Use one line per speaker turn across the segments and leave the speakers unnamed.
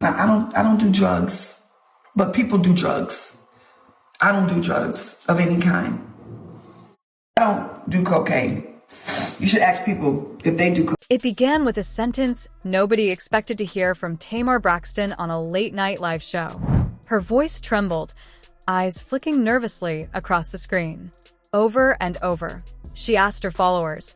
Now, I don't do drugs, but people do drugs. I don't do drugs of any kind. I don't do cocaine. You should ask people if they do cocaine.
It began with a sentence nobody expected to hear from Tamar Braxton on a late-night live show. Her voice trembled, eyes flicking nervously across the screen. Over and over, she asked her followers,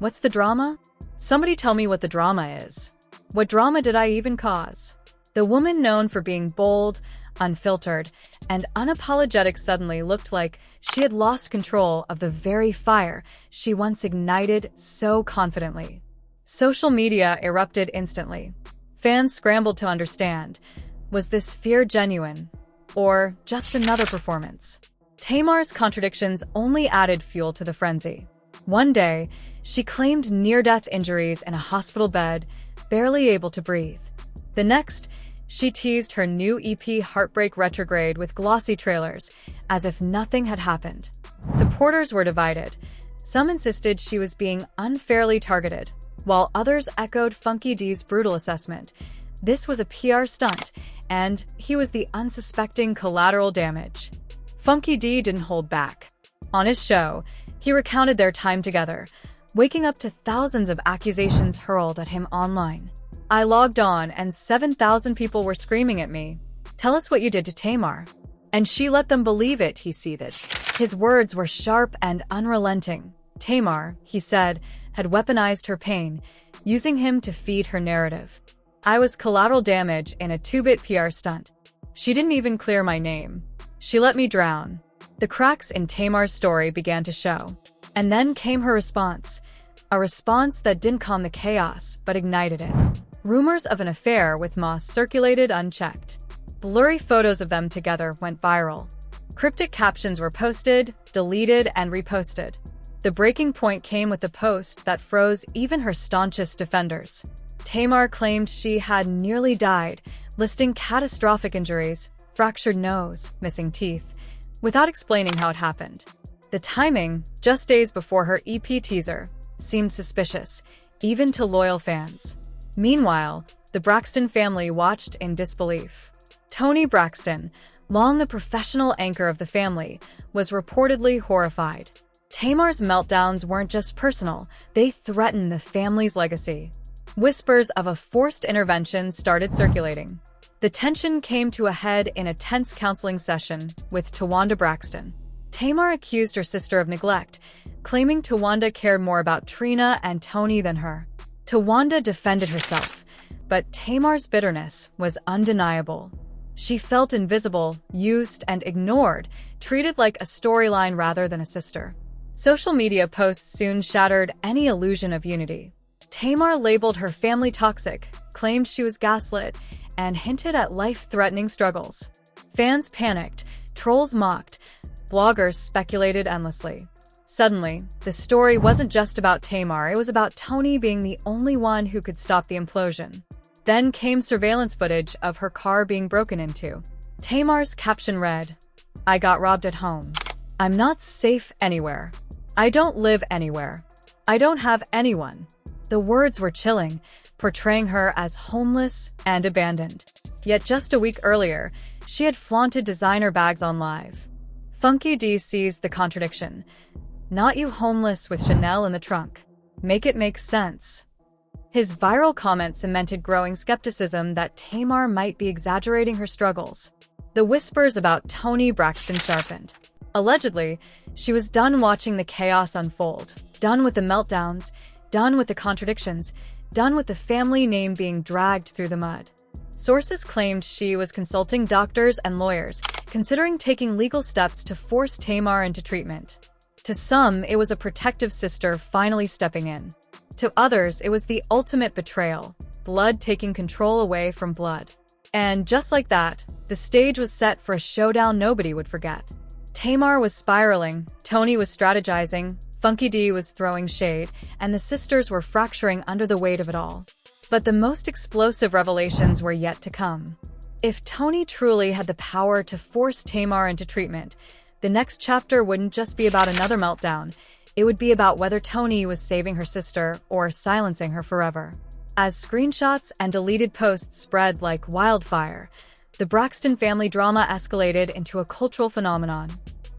"What's the drama? Somebody tell me what the drama is. What drama did I even cause?" The woman known for being bold, unfiltered, and unapologetic suddenly looked like she had lost control of the very fire she once ignited so confidently. Social media erupted instantly. Fans scrambled to understand, was this fear genuine, or just another performance? Tamar's contradictions only added fuel to the frenzy. One day, she claimed near-death injuries in a hospital bed, barely able to breathe. The next, she teased her new EP Heartbreak Retrograde with glossy trailers, as if nothing had happened. Supporters were divided. Some insisted she was being unfairly targeted, while others echoed Funky D's brutal assessment. This was a PR stunt, and he was the unsuspecting collateral damage. Funky D didn't hold back. On his show, he recounted their time together, waking up to thousands of accusations hurled at him online. "I logged on and 7,000 people were screaming at me. Tell us what you did to Tamar." And she let them believe it, he seethed. His words were sharp and unrelenting. Tamar, he said, had weaponized her pain, using him to feed her narrative. "I was collateral damage in a 2-bit PR stunt. She didn't even clear my name. She let me drown." The cracks in Tamar's story began to show. And then came her response, a response that didn't calm the chaos, but ignited it. Rumors of an affair with Moss circulated unchecked. Blurry photos of them together went viral. Cryptic captions were posted, deleted, and reposted. The breaking point came with a post that froze even her staunchest defenders. Tamar claimed she had nearly died, listing catastrophic injuries, fractured nose, missing teeth, without explaining how it happened. The timing, just days before her EP teaser, seemed suspicious, even to loyal fans. Meanwhile, the Braxton family watched in disbelief. Toni Braxton, long the professional anchor of the family, was reportedly horrified. Tamar's meltdowns weren't just personal, they threatened the family's legacy. Whispers of a forced intervention started circulating. The tension came to a head in a tense counseling session with Towanda Braxton. Tamar accused her sister of neglect, claiming Towanda cared more about Trina and Toni than her. Towanda defended herself, but Tamar's bitterness was undeniable. She felt invisible, used, and ignored, treated like a storyline rather than a sister. Social media posts soon shattered any illusion of unity. Tamar labeled her family toxic, claimed she was gaslit, and hinted at life-threatening struggles. Fans panicked, trolls mocked, bloggers speculated endlessly. Suddenly, the story wasn't just about Tamar, it was about Toni being the only one who could stop the implosion. Then came surveillance footage of her car being broken into. Tamar's caption read, "I got robbed at home. I'm not safe anywhere. I don't live anywhere. I don't have anyone." The words were chilling, portraying her as homeless and abandoned. Yet just a week earlier, she had flaunted designer bags on live. Funky D seized the contradiction. "Not you homeless with Chanel in the trunk. Make it make sense." His viral comment cemented growing skepticism that Tamar might be exaggerating her struggles. The whispers about Toni Braxton sharpened. Allegedly, she was done watching the chaos unfold, done with the meltdowns, done with the contradictions, done with the family name being dragged through the mud. Sources claimed she was consulting doctors and lawyers, considering taking legal steps to force Tamar into treatment. To some, it was a protective sister finally stepping in. To others, it was the ultimate betrayal, blood taking control away from blood. And just like that, the stage was set for a showdown nobody would forget. Tamar was spiraling, Toni was strategizing, Funky D was throwing shade, and the sisters were fracturing under the weight of it all. But the most explosive revelations were yet to come. If Toni truly had the power to force Tamar into treatment, the next chapter wouldn't just be about another meltdown, it would be about whether Toni was saving her sister or silencing her forever. As screenshots and deleted posts spread like wildfire, the Braxton family drama escalated into a cultural phenomenon.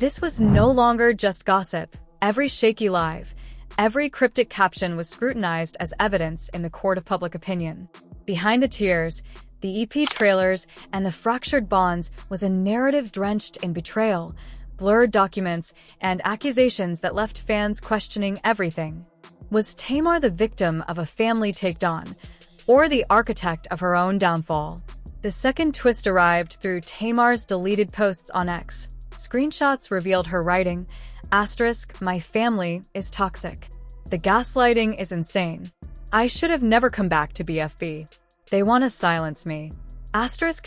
This was no longer just gossip. Every shaky live, every cryptic caption was scrutinized as evidence in the court of public opinion. Behind the tears, the EP trailers, and the fractured bonds was a narrative drenched in betrayal, blurred documents, and accusations that left fans questioning everything. Was Tamar the victim of a family takedown, or the architect of her own downfall? The second twist arrived through Tamar's deleted posts on X. Screenshots revealed her writing, "My family is toxic. The gaslighting is insane. I should have never come back to BFB. They want to silence me."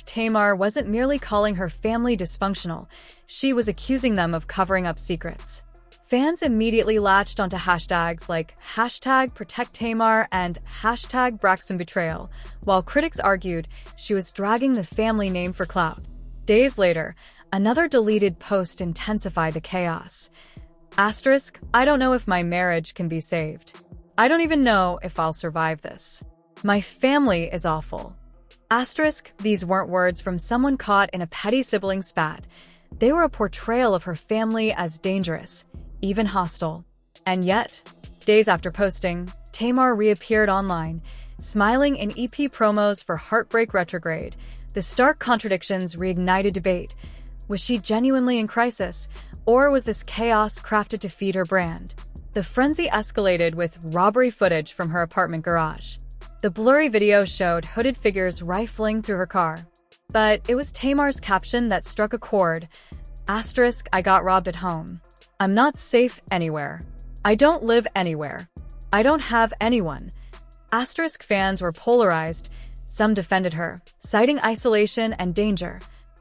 Tamar wasn't merely calling her family dysfunctional, she was accusing them of covering up secrets. Fans immediately latched onto hashtags like #ProtectTamar and #BraxtonBetrayal, while critics argued she was dragging the family name for clout. Days later, another deleted post intensified the chaos. "I don't know if my marriage can be saved. I don't even know if I'll survive this. My family is awful." These weren't words from someone caught in a petty sibling spat. They were a portrayal of her family as dangerous, even hostile. And yet, days after posting, Tamar reappeared online, smiling in EP promos for Heartbreak Retrograde. The stark contradictions reignited debate. Was she genuinely in crisis, or was this chaos crafted to feed her brand? The frenzy escalated with robbery footage from her apartment garage. The blurry video showed hooded figures rifling through her car. But it was Tamar's caption that struck a chord. "I got robbed at home. I'm not safe anywhere. I don't live anywhere. I don't have anyone." Fans were polarized. Some defended her, citing isolation and danger.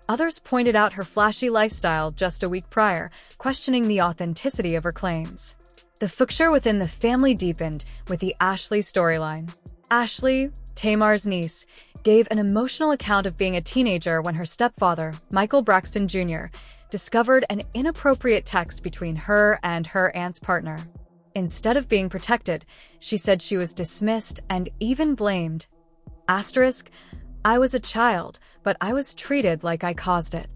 Others pointed out her flashy lifestyle just a week prior, questioning the authenticity of her claims. The fracture within the family deepened with the Ashley storyline. Ashley, Tamar's niece, gave an emotional account of being a teenager when her stepfather, Michael Braxton Jr., discovered an inappropriate text between her and her aunt's partner. Instead of being protected, she said she was dismissed and even blamed. "I was a child, but I was treated like I caused it."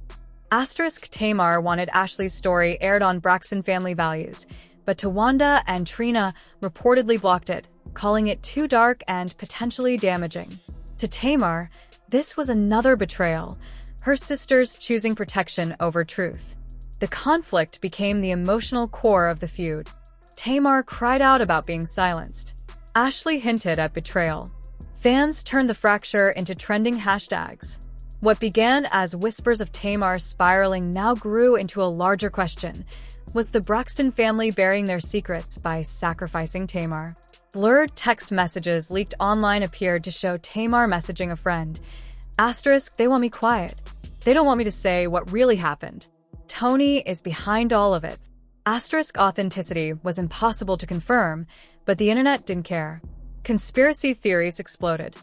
Tamar wanted Ashley's story aired on Braxton Family Values, but Tawanda and Trina reportedly blocked it, calling it too dark and potentially damaging. To Tamar, this was another betrayal, her sisters choosing protection over truth. The conflict became the emotional core of the feud. Tamar cried out about being silenced. Ashley hinted at betrayal. Fans turned the fracture into trending hashtags. What began as whispers of Tamar spiraling now grew into a larger question. Was the Braxton family burying their secrets by sacrificing Tamar? Blurred text messages leaked online appeared to show Tamar messaging a friend. "They want me quiet. They don't want me to say what really happened. Toni is behind all of it." Authenticity was impossible to confirm, but the internet didn't care. Conspiracy theories exploded.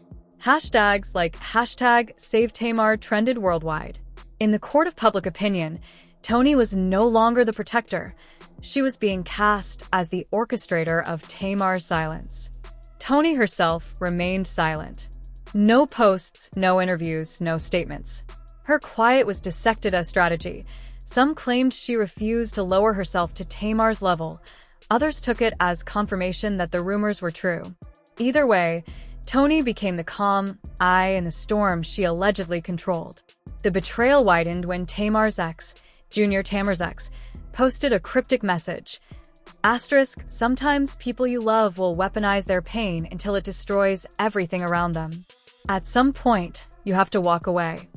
Hashtags like #SaveTamar trended worldwide. In the court of public opinion, Toni was no longer the protector. She was being cast as the orchestrator of Tamar's silence. Toni herself remained silent. No posts, no interviews, no statements. Her quiet was dissected as strategy. Some claimed she refused to lower herself to Tamar's level. Others took it as confirmation that the rumors were true. Either way, Toni became the calm eye in the storm she allegedly controlled. The betrayal widened when Tamar's ex, Tamar's ex, posted a cryptic message. "Sometimes people you love will weaponize their pain until it destroys everything around them. At some point, you have to walk away."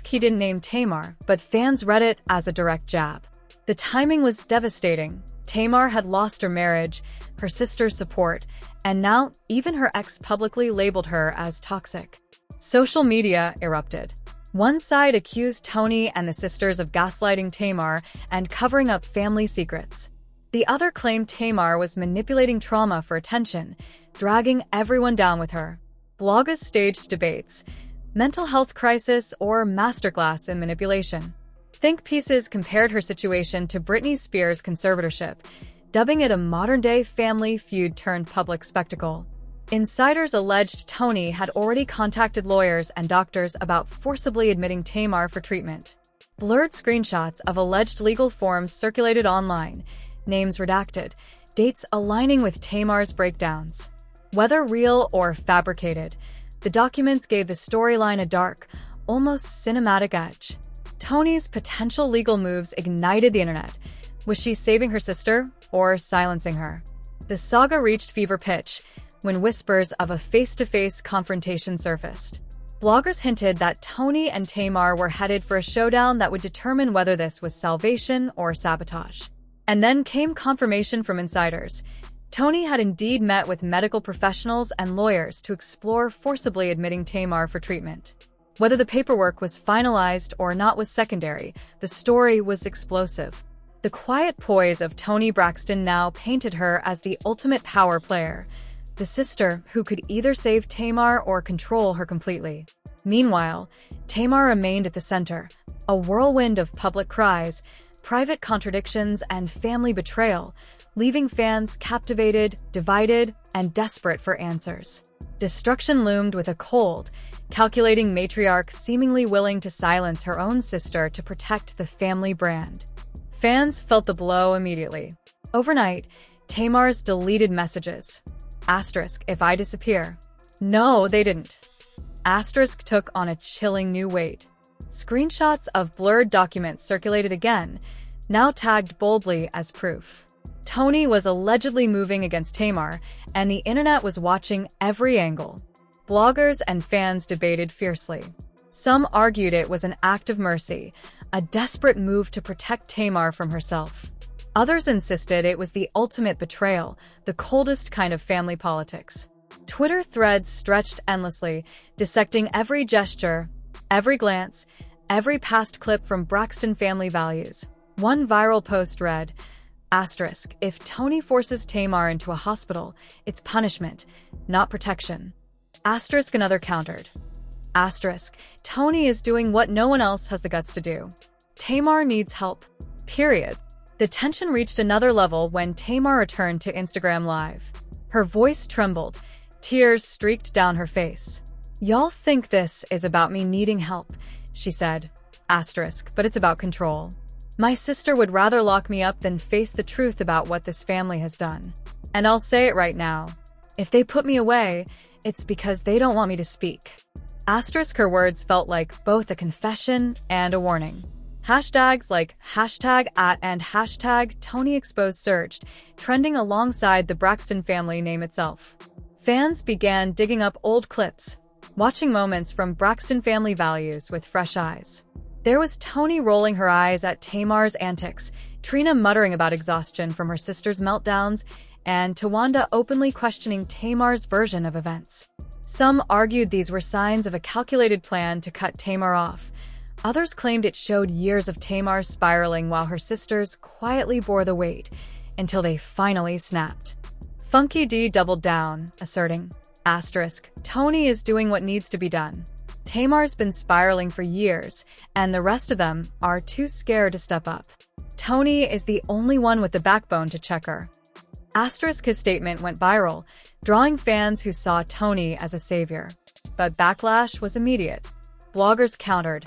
He didn't name Tamar, but fans read it as a direct jab. The timing was devastating. Tamar had lost her marriage, her sister's support, and now even her ex publicly labeled her as toxic. Social media erupted. One side accused Toni and the sisters of gaslighting Tamar and covering up family secrets. The other claimed Tamar was manipulating trauma for attention, dragging everyone down with her. Bloggers staged debates, mental health crisis or masterclass in manipulation. Think pieces compared her situation to Britney Spears' conservatorship, dubbing it a modern-day family feud turned public spectacle. Insiders alleged Toni had already contacted lawyers and doctors about forcibly admitting Tamar for treatment. Blurred screenshots of alleged legal forms circulated online, names redacted, dates aligning with Tamar's breakdowns. Whether real or fabricated, the documents gave the storyline a dark, almost cinematic edge. Toni's potential legal moves ignited the internet. Was she saving her sister or silencing her? The saga reached fever pitch when whispers of a face-to-face confrontation surfaced. Bloggers hinted that Toni and Tamar were headed for a showdown that would determine whether this was salvation or sabotage. And then came confirmation from insiders. Toni had indeed met with medical professionals and lawyers to explore forcibly admitting Tamar for treatment. Whether the paperwork was finalized or not was secondary, the story was explosive. The quiet poise of Toni Braxton now painted her as the ultimate power player, the sister who could either save Tamar or control her completely. Meanwhile, Tamar remained at the center, a whirlwind of public cries, private contradictions, and family betrayal, leaving fans captivated, divided, and desperate for answers. Destruction loomed with a cold, calculating matriarch seemingly willing to silence her own sister to protect the family brand. Fans felt the blow immediately. Overnight, Tamar's deleted messages. Asterisk, if I disappear. No, they didn't. Asterisk took on a chilling new weight. Screenshots of blurred documents circulated again, now tagged boldly as proof. Toni was allegedly moving against Tamar, and the internet was watching every angle. Bloggers and fans debated fiercely. Some argued it was an act of mercy, a desperate move to protect Tamar from herself. Others insisted it was the ultimate betrayal, the coldest kind of family politics. Twitter threads stretched endlessly, dissecting every gesture, every glance, every past clip from Braxton family values. One viral post read, asterisk, if Toni forces Tamar into a hospital, it's punishment, not protection. Asterisk another countered. Asterisk, Toni is doing what no one else has the guts to do. Tamar needs help. Period. The tension reached another level when Tamar returned to Instagram Live. Her voice trembled, tears streaked down her face. Y'all think this is about me needing help, she said. Asterisk, but it's about control. My sister would rather lock me up than face the truth about what this family has done. And I'll say it right now. If they put me away, it's because they don't want me to speak. Asterisk her words felt like both a confession and a warning. Hashtags like #@ and #TonyExposed surged, trending alongside the Braxton family name itself. Fans began digging up old clips, watching moments from Braxton family values with fresh eyes. There was Toni rolling her eyes at Tamar's antics, Trina muttering about exhaustion from her sister's meltdowns, and Tawanda openly questioning Tamar's version of events. Some argued these were signs of a calculated plan to cut Tamar off. Others claimed it showed years of Tamar spiraling while her sisters quietly bore the weight, until they finally snapped. Funky D doubled down, asserting, asterisk, Toni is doing what needs to be done. Tamar's been spiraling for years, and the rest of them are too scared to step up. Toni is the only one with the backbone to check her. Asterisk his statement went viral, drawing fans who saw Toni as a savior. But backlash was immediate. Bloggers countered,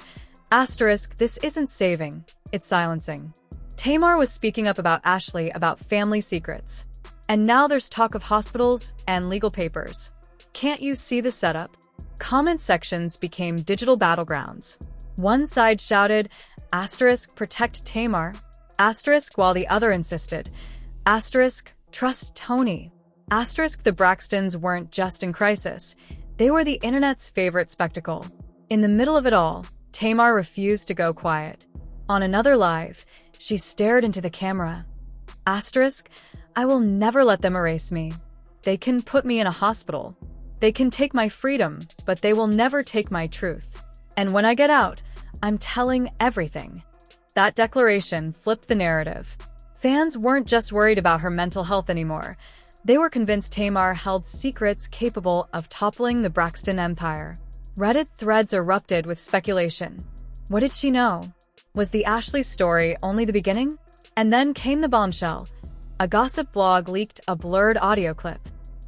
asterisk, this isn't saving, it's silencing. Tamar was speaking up about Ashley about family secrets. And now there's talk of hospitals and legal papers. Can't you see the setup? Comment sections became digital battlegrounds. One side shouted, asterisk, protect Tamar, asterisk, while the other insisted, asterisk, trust Toni. Asterisk, the Braxtons weren't just in crisis. They were the internet's favorite spectacle. In the middle of it all, Tamar refused to go quiet. On another live, she stared into the camera. Asterisk, I will never let them erase me. They can put me in a hospital. They can take my freedom, but they will never take my truth. And when I get out, I'm telling everything. That declaration flipped the narrative. Fans weren't just worried about her mental health anymore. They were convinced Tamar held secrets capable of toppling the Braxton empire. Reddit threads erupted with speculation. What did she know? Was the Ashley story only the beginning? And then came the bombshell. A gossip blog leaked a blurred audio clip.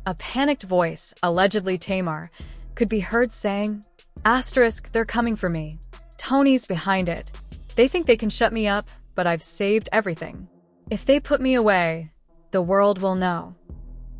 A panicked voice, allegedly Tamar, could be heard saying, "Asterisk, they're coming for me. Tony's behind it. They think they can shut me up, but I've saved everything. If they put me away, the world will know."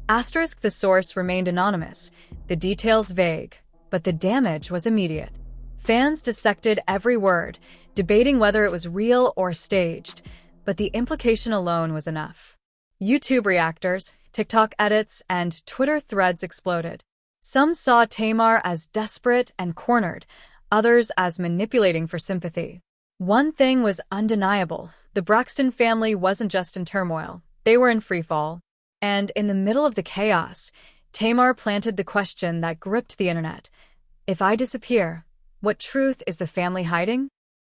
Asterisk, the source remained anonymous, the details vague, but the damage was immediate. Fans dissected every word, debating whether it was real or staged, but the implication alone was enough. YouTube reactors, TikTok edits, and Twitter threads exploded. Some saw Tamar as desperate and cornered, others as manipulating for sympathy. One thing was undeniable: the Braxton family wasn't just in turmoil, they were in freefall. And in the middle of the chaos, Tamar planted the question that gripped the internet. If I disappear, what truth is the family hiding?